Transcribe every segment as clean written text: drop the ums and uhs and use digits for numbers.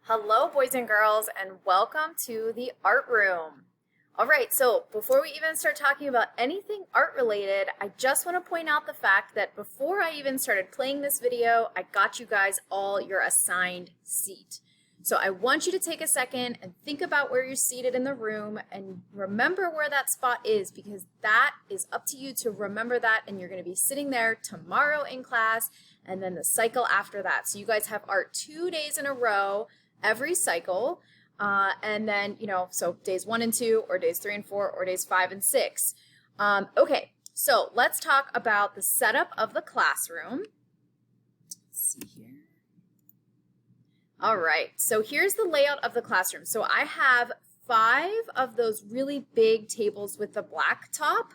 Hello, boys and girls, and welcome to the art room. All right, so before we even start talking about anything art related, I just want to point out the fact that before I even started playing this video, I got you guys all your assigned seat. So I want you to take a second and think about where you're seated in the room and remember where that spot is, because that is up to you to remember that, and you're going to be sitting there tomorrow in class and then the cycle after that. So you guys have art 2 days in a row every cycle, and then, so days 1 and 2, or days 3 and 4, or days 5 and 6. Okay, so let's talk about the setup of the classroom. Let's see here. All right, so here's the layout of the classroom. So I have 5 of those really big tables with the black top.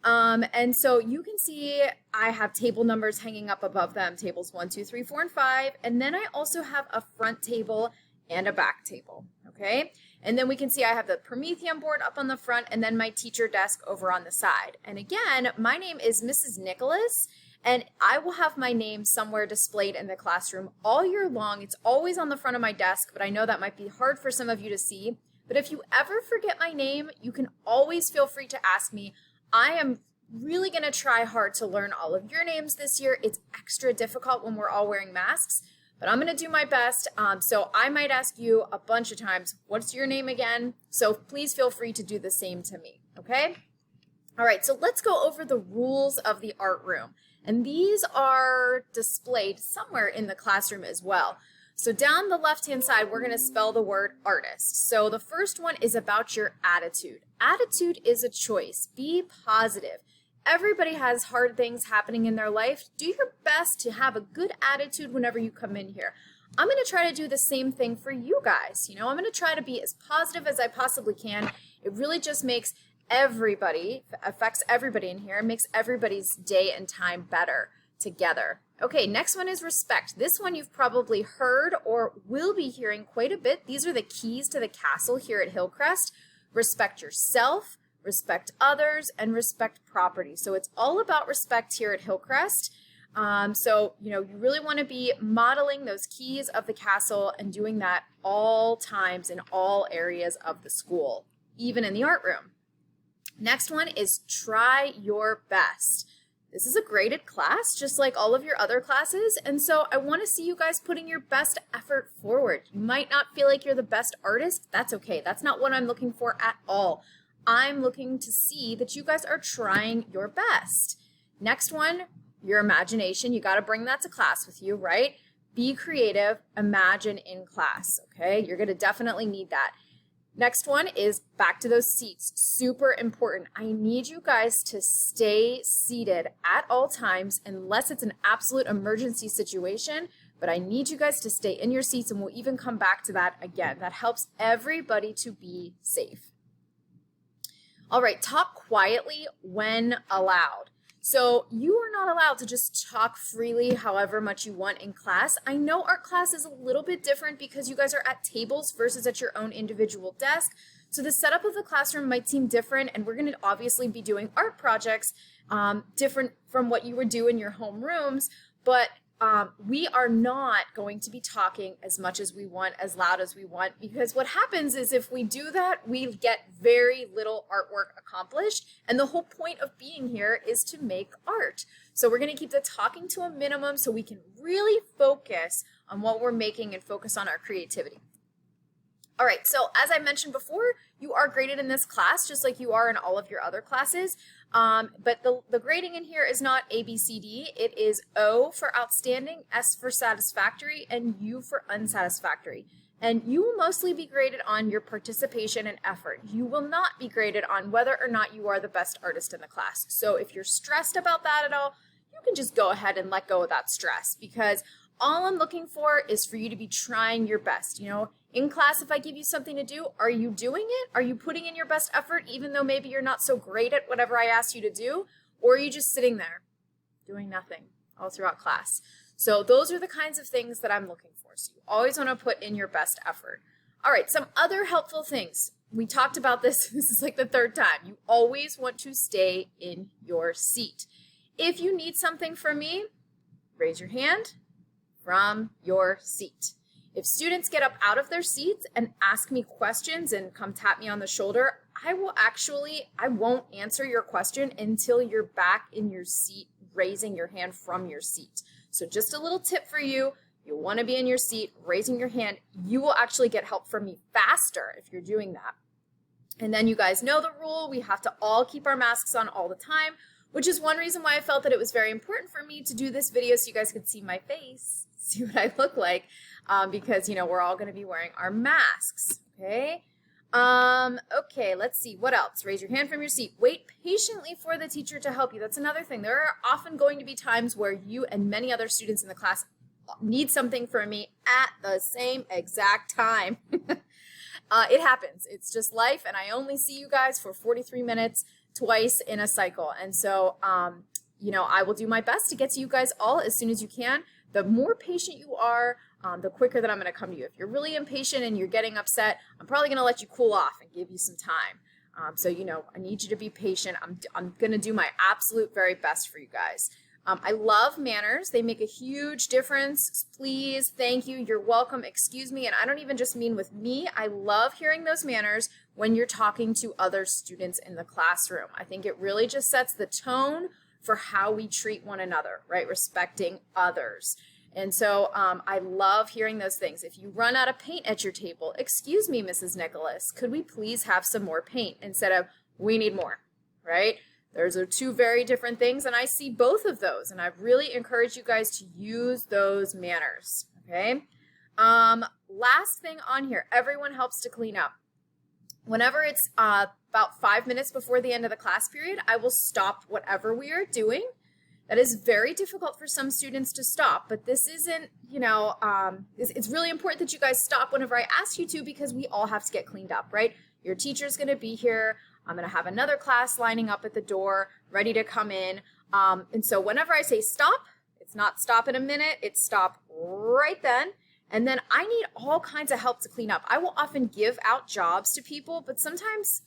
And so you can see I have table numbers hanging up above them, tables 1, 2, 3, 4, and 5. And then I also have a front table and a back table, okay? And then we can see I have the Promethean board up on the front and then my teacher desk over on the side. And again, my name is Mrs. Nicholas, and I will have my name somewhere displayed in the classroom all year long. It's always on the front of my desk, but I know that might be hard for some of you to see. But if you ever forget my name, you can always feel free to ask me. I am really going to try hard to learn all of your names this year. It's extra difficult when we're all wearing masks, but I'm going to do my best. So I might ask you a bunch of times, what's your name again? So please feel free to do the same to me, okay? All right, so let's go over the rules of the art room. And these are displayed somewhere in the classroom as well. So down the left-hand side, we're going to spell the word artist. So the first one is about your attitude. Attitude is a choice. Be positive. Everybody has hard things happening in their life. Do your best to have a good attitude whenever you come in here. I'm going to try to do the same thing for you guys. I'm going to try to be as positive as I possibly can. It really just makes affects everybody in here, makes everybody's day and time better together. Okay, next one is respect. This one you've probably heard or will be hearing quite a bit. These are the keys to the castle here at Hillcrest. Respect yourself, respect others, and respect property. So it's all about respect here at Hillcrest. You really want to be modeling those keys of the castle and doing that all times in all areas of the school, even in the art room. Next one is try your best. This is a graded class, just like all of your other classes, and so I want to see you guys putting your best effort forward. You might not feel like you're the best artist. That's okay. That's not what I'm looking for at all. I'm looking to see that you guys are trying your best. Next one, your imagination. You got to bring that to class with you, right? Be creative, imagine in class, okay? You're going to definitely need that. Next one is back to those seats. Super important. I need you guys to stay seated at all times unless it's an absolute emergency situation, but I need you guys to stay in your seats, and we'll even come back to that again. That helps everybody to be safe. All right, talk quietly when allowed. So you are not allowed to just talk freely however much you want in class. I know art class is a little bit different because you guys are at tables versus at your own individual desk. So the setup of the classroom might seem different, and we're going to obviously be doing art projects different from what you would do in your home rooms, but we are not going to be talking as much as we want, as loud as we want, because what happens is if we do that, we get very little artwork accomplished, and the whole point of being here is to make art. So we're going to keep the talking to a minimum so we can really focus on what we're making and focus on our creativity. All right, so as I mentioned before, you are graded in this class just like you are in all of your other classes. But the grading in here is not A, B, C, D. It is O for outstanding, S for satisfactory, and U for unsatisfactory. And you will mostly be graded on your participation and effort. You will not be graded on whether or not you are the best artist in the class. So if you're stressed about that at all, you can just go ahead and let go of that stress, because all I'm looking for is for you to be trying your best. In class, if I give you something to do, are you doing it? Are you putting in your best effort, even though maybe you're not so great at whatever I ask you to do? Or are you just sitting there doing nothing all throughout class? So those are the kinds of things that I'm looking for. So you always want to put in your best effort. All right, some other helpful things. We talked about this. This is like the 3rd time. You always want to stay in your seat. If you need something from me, raise your hand from your seat. If students get up out of their seats and ask me questions and come tap me on the shoulder, I won't answer your question until you're back in your seat, raising your hand from your seat. So just a little tip for you. You want to be in your seat, raising your hand. You will actually get help from me faster if you're doing that. And then you guys know the rule. We have to all keep our masks on all the time, which is one reason why I felt that it was very important for me to do this video so you guys could see my face, see what I look like, because, you know, we're all going to be wearing our masks, okay? Okay, let's see. What else? Raise your hand from your seat. Wait patiently for the teacher to help you. That's another thing. There are often going to be times where you and many other students in the class need something from me at the same exact time. It happens. It's just life, and I only see you guys for 43 minutes twice in a cycle. And so, you know, I will do my best to get to you guys all as soon as you can. The more patient you are, the quicker that I'm going to come to you. If you're really impatient and you're getting upset, I'm probably going to let you cool off and give you some time. So, you know, I need you to be patient. I'm going to do my absolute very best for you guys. I love manners. They make a huge difference. Please, thank you, you're welcome, excuse me. And I don't even just mean with me. I love hearing those manners when you're talking to other students in the classroom. I think it really just sets the tone for how we treat one another, right? Respecting others. And so I love hearing those things. If you run out of paint at your table, excuse me, Mrs. Nicholas, could we please have some more paint instead of we need more, right? Those are two very different things, and I see both of those, and I really encourage you guys to use those manners, okay? Last thing on here, everyone helps to clean up. Whenever it's about 5 minutes before the end of the class period, I will stop whatever we are doing. That is very difficult for some students to stop, but this isn't, you know, it's really important that you guys stop whenever I ask you to, because we all have to get cleaned up, right? Your teacher's going to be here. I'm going to have another class lining up at the door, ready to come in. And so whenever I say stop, it's not stop in a minute, it's stop right then. And then I need all kinds of help to clean up. I will often give out jobs to people, but sometimes,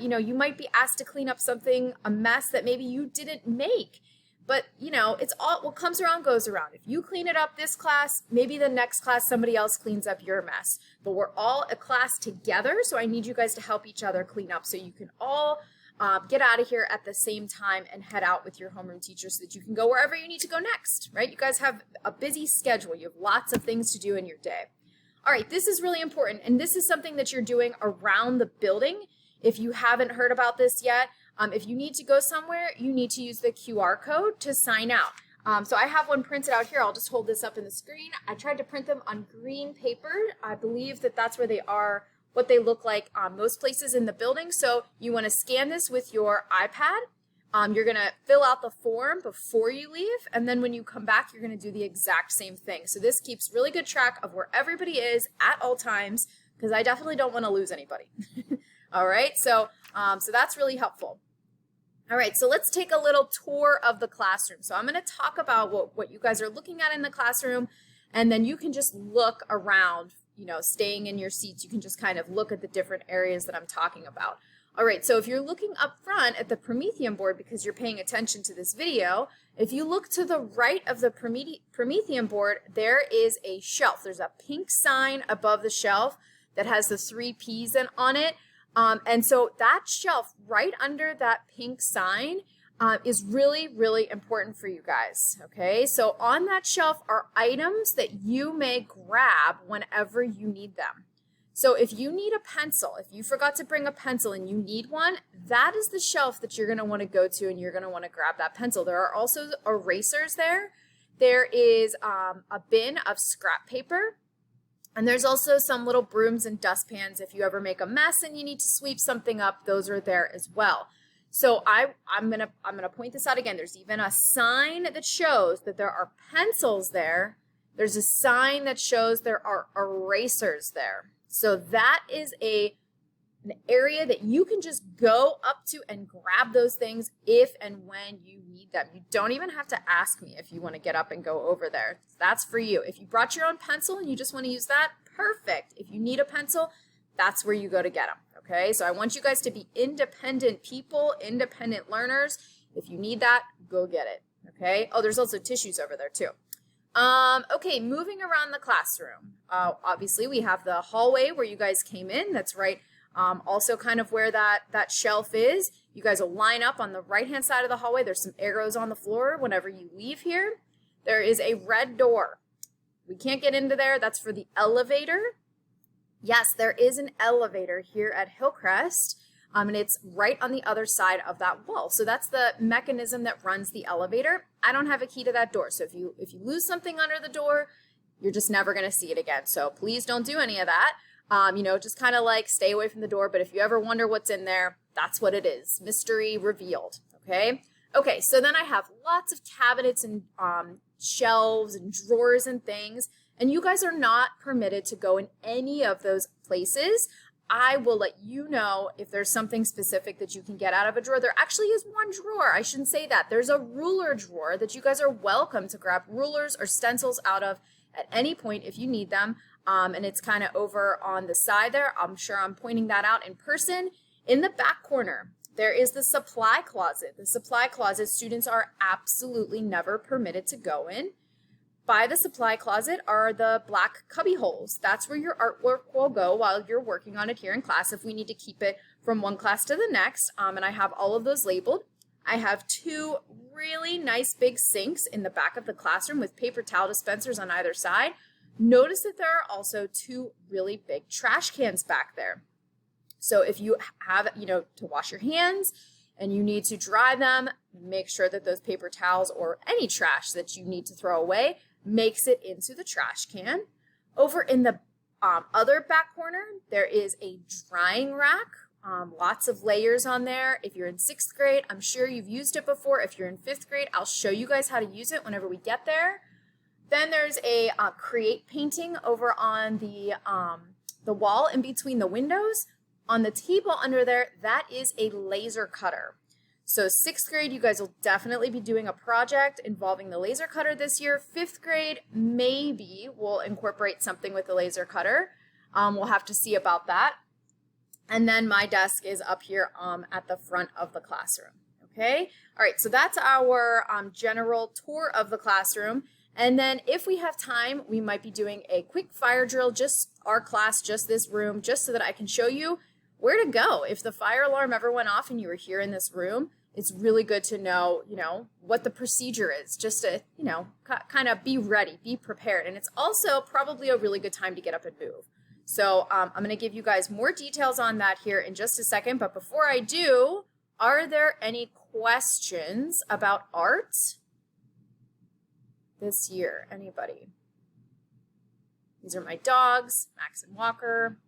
you know, you might be asked to clean up something, a mess that maybe you didn't make. But, you know, it's all what comes around goes around. If you clean it up this class, maybe the next class somebody else cleans up your mess. But we're all a class together, so I need you guys to help each other clean up so you can all get out of here at the same time and head out with your homeroom teacher so that you can go wherever you need to go next, right? You guys have a busy schedule. You have lots of things to do in your day. All right, this is really important, and this is something that you're doing around the building. If you haven't heard about this yet, if you need to go somewhere, you need to use the QR code to sign out. So I have one printed out here. I'll just hold this up in the screen. I tried to print them on green paper. I believe that that's where they are, what they look like most places in the building. So you want to scan this with your iPad. You're going to fill out the form before you leave. And then when you come back, you're going to do the exact same thing. So this keeps really good track of where everybody is at all times, because I definitely don't want to lose anybody. All right. So that's really helpful. All right, so let's take a little tour of the classroom. So I'm going to talk about what you guys are looking at in the classroom, and then you can just look around, you know, staying in your seats. You can just kind of look at the different areas that I'm talking about. All right, so if you're looking up front at the Promethean board because you're paying attention to this video, if you look to the right of the Promethean board, there is a shelf. There's a pink sign above the shelf that has the 3 P's on it. And so that shelf right under that pink sign is really, really important for you guys, okay? So on that shelf are items that you may grab whenever you need them. So if you need a pencil, if you forgot to bring a pencil and you need one, that is the shelf that you're going to want to go to, and you're going to want to grab that pencil. There are also erasers there. There is a bin of scrap paper. And there's also some little brooms and dustpans. If you ever make a mess and you need to sweep something up, those are there as well. So I'm gonna point this out again. There's even a sign that shows that there are pencils there. There's a sign that shows there are erasers there. So that is an area that you can just go up to and grab those things if and when you need them. You don't even have to ask me if you want to get up and go over there. That's for you. If you brought your own pencil and you just want to use that, perfect. If you need a pencil, that's where you go to get them, okay? So I want you guys to be independent people, independent learners. If you need that, go get it, okay? Oh, there's also tissues over there too. Okay, moving around the classroom. Obviously, we have the hallway where you guys came in. That's right. Also kind of where that shelf is. You guys will line up on the right-hand side of the hallway. There's some arrows on the floor whenever you leave here. There is a red door. We can't get into there. That's for the elevator. Yes, there is an elevator here at Hillcrest. And it's right on the other side of that wall. So that's the mechanism that runs the elevator. I don't have a key to that door. So if you lose something under the door, you're just never going to see it again. So please don't do any of that. Just kind of like stay away from the door. But if you ever wonder what's in there, that's what it is. Mystery revealed. Okay. Okay. So then I have lots of cabinets and shelves and drawers and things. And you guys are not permitted to go in any of those places. I will let you know if there's something specific that you can get out of a drawer. There actually is one drawer. I shouldn't say that. There's a ruler drawer that you guys are welcome to grab rulers or stencils out of at any point if you need them. And it's kind of over on the side there. I'm sure I'm pointing that out in person. In the back corner, there is the supply closet. The supply closet students are absolutely never permitted to go in. By the supply closet are the black cubby holes. That's where your artwork will go while you're working on it here in class if we need to keep it from one class to the next. And I have all of those labeled. I have two really nice big sinks in the back of the classroom with paper towel dispensers on either side. Notice that there are also two really big trash cans back there. So if you have, to wash your hands and you need to dry them, make sure that those paper towels or any trash that you need to throw away makes it into the trash can. Over in the other back corner, there is a drying rack. Lots of layers on there. If you're in 6th grade, I'm sure you've used it before. If you're in 5th grade, I'll show you guys how to use it whenever we get there. Then there's a create painting over on the wall in between the windows. On the table under there, that is a laser cutter. So 6th grade, you guys will definitely be doing a project involving the laser cutter this year. 5th grade, maybe we'll incorporate something with the laser cutter. We'll have to see about that. And then my desk is up here at the front of the classroom. Okay. All right. So that's our general tour of the classroom. And then if we have time, we might be doing a quick fire drill, just our class, just this room, just so that I can show you where to go. If the fire alarm ever went off and you were here in this room, it's really good to know, what the procedure is, just to, kind of be ready, be prepared. And it's also probably a really good time to get up and move. So I'm going to give you guys more details on that here in just a second. But before I do, are there any questions about art this year? Anybody? These are my dogs, Max and Walker.